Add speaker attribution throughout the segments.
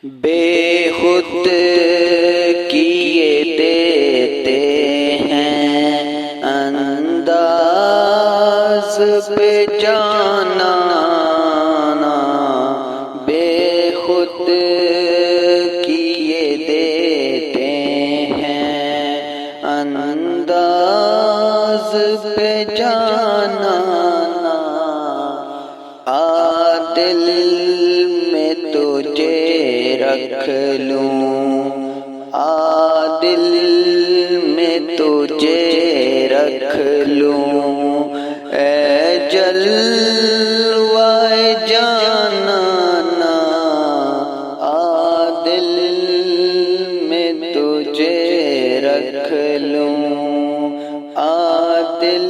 Speaker 1: بے خود کیے دیتے ہیں انداز پہ جانا، بے خود کیے دیتے ہیں انداز پہ جانا، دل میں تجھے رکھ لوں، دل میں تجھے رکھ لوں، اے جلوہ جانانا، دل میں تجھے رکھ لوں، دل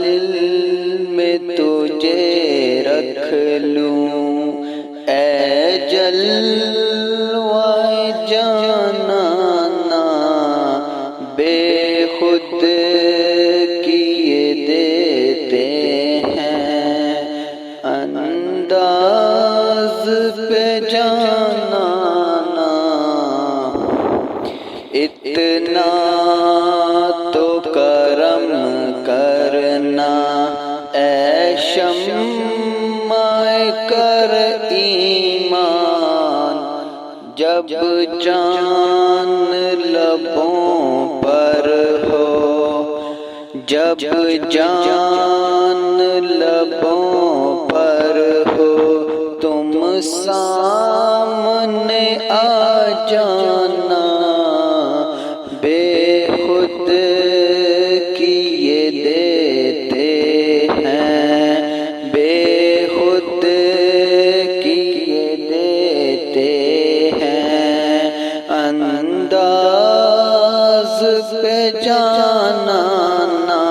Speaker 1: میں تجھے رکھ لوں، اے جلوہ جانانا، بے خود کیے دیتے ہیں انداز پہ جانانا، اتنا تو کرم کرنا اے شمع کر ایمان، جب جان لبوں پر ہو، جب جان لبوں پر ہو، تم سامنے آ جانا، بے خود کیے دیتے ہیں، بے خود کیے دیتے ہیں انداز پہ جانانا،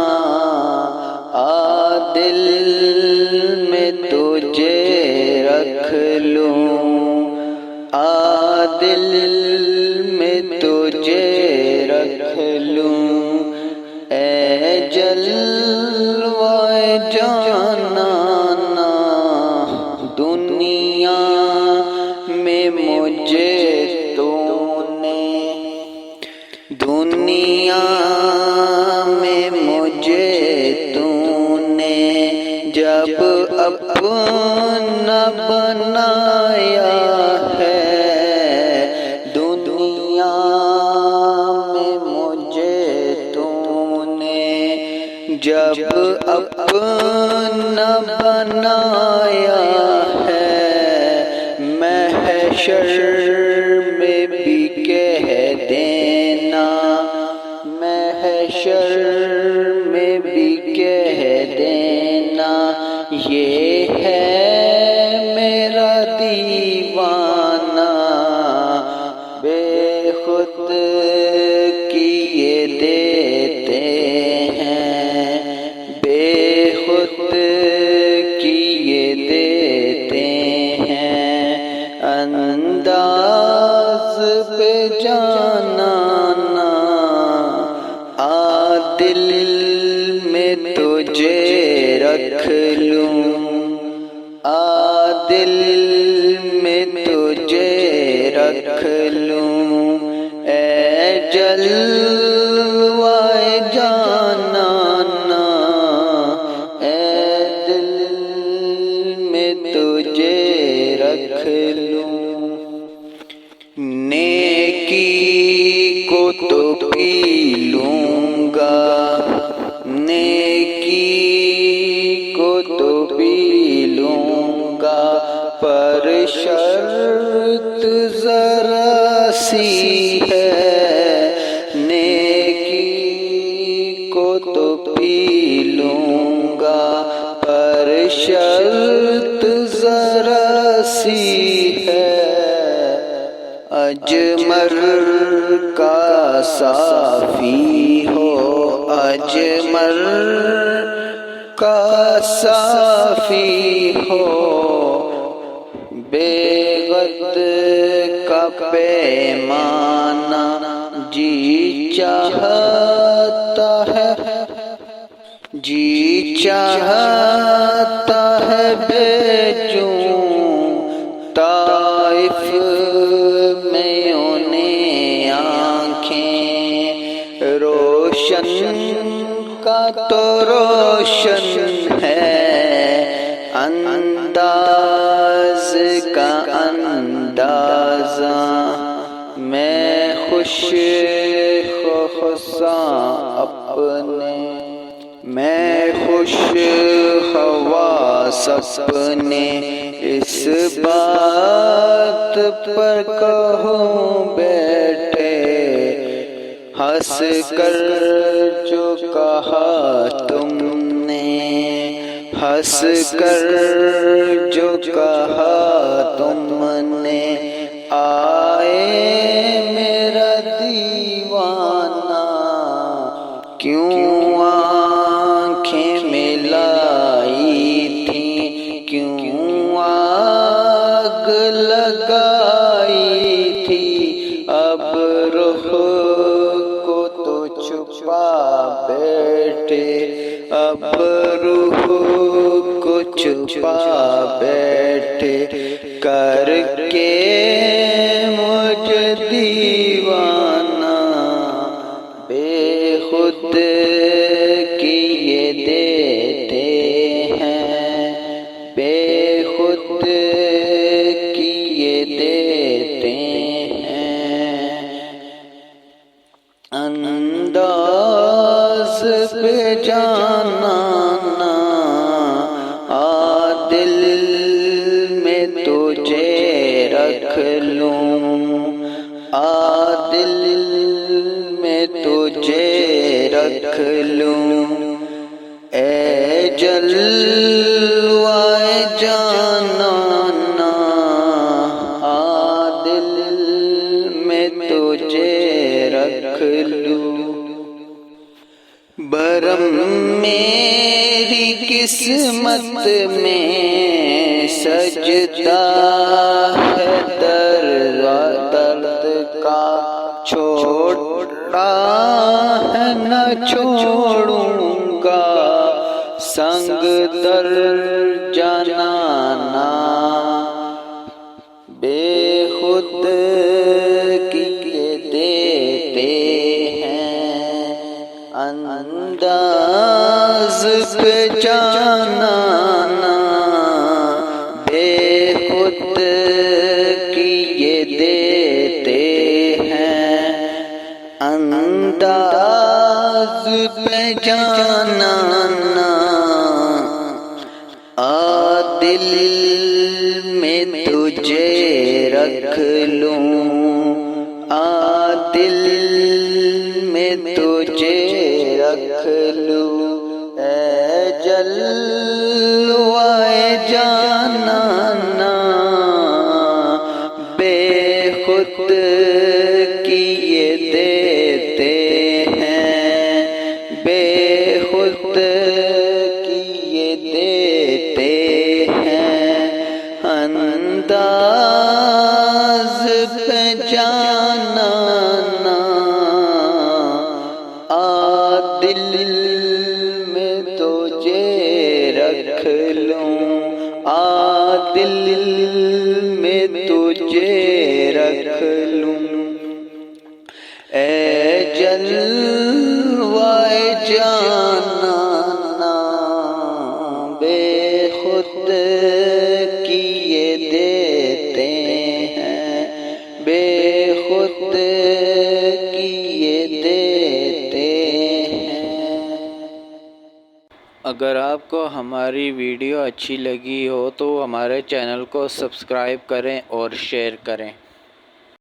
Speaker 1: دل میں تجھے رکھ لوں، دل میں تجھے رکھ لوں، اے جلوہ جانانا، دنیا میں مجھے تو نے، دنیا میں مجھے تو نے جب اپنا بنایا ہے، دنیا میں مجھے تو نے جب اپنا بنایا ہے، محشر میں بھی کہہ دینا، محشر میں بھی کہہ دینا، یہ ہے میرا دیوانہ، بے خود کیے دیتے ہیں، بے خود کیے دیتے ہیں انداز پہ جانانا، دل میں تجھے رکھ لوں، دل میں تجھے رکھ لوں، اے جلوہ جانانا، اے دل میں تجھے رکھ لوں، نیکی کو تو پی لوں گا، نیکی کو تو پی لوں گا، پر شرط ذرا سی ہے، نیکی کو تو پی لوں گا، پر شرط ذرا سی ہے، اجمل کا صافی ہو، اجمل کا صافی ہو، بے غد کا پیمانہ جی چاہتا ہے، جی چاہتا ہے بھیجوں طائف میں روشن کا تو روشن ہے انداز کا اندازہ، میں خوش خساں اپنے، میں خوش خواص اپنے، اس بات پر کہوں بیٹھے ہنس کر جو کہا تم نے، ہنس کر جو کہا تم نے، آئے میرا دیوانہ کیوں آنکھیں ملائی تھیں، کیوں آگ لگائی تھی، اب رخ کو تو چھپا بیٹھے، اب روح کو چھپا بیٹھے، کر کے مجھے دیوانہ بے خود کیے دیتے ہیں، بے خود کیے دیتے ہیں، انداز پہ جانا نا دل میں تجھے رکھ لوں، دل میں تجھے رکھ لوں، اے جلوائے جانانا دل میں تجھے رکھ لوں، برم میری قسمت میں سجدہ ہے درد کا، چھوڑا ہے نہ چھوڑوں گا سنگ در جانانا، بے خود کیے دیتے ہیں، انداز پہ جانانا بے خود کیے دیتے ہیں، انداز پہ جانانا دل میں تجھے رکھ لوں، دل میں تجھے رکھ لوں، اے جلوائے جانانا بے خود کیے دیتے ہیں، بے خود کیے دیتے ہیں، انداز پہ جانانا دل میں تجھے رکھ لوں، دل میں تجھے رکھ لوں، اے جلوائے جانانا بے خود کیے دیتے ہیں، بے خود کیے دیتے ہیں۔ اگر آپ کو ہماری ویڈیو اچھی لگی ہو تو ہمارے چینل کو سبسکرائب کریں اور شیئر کریں۔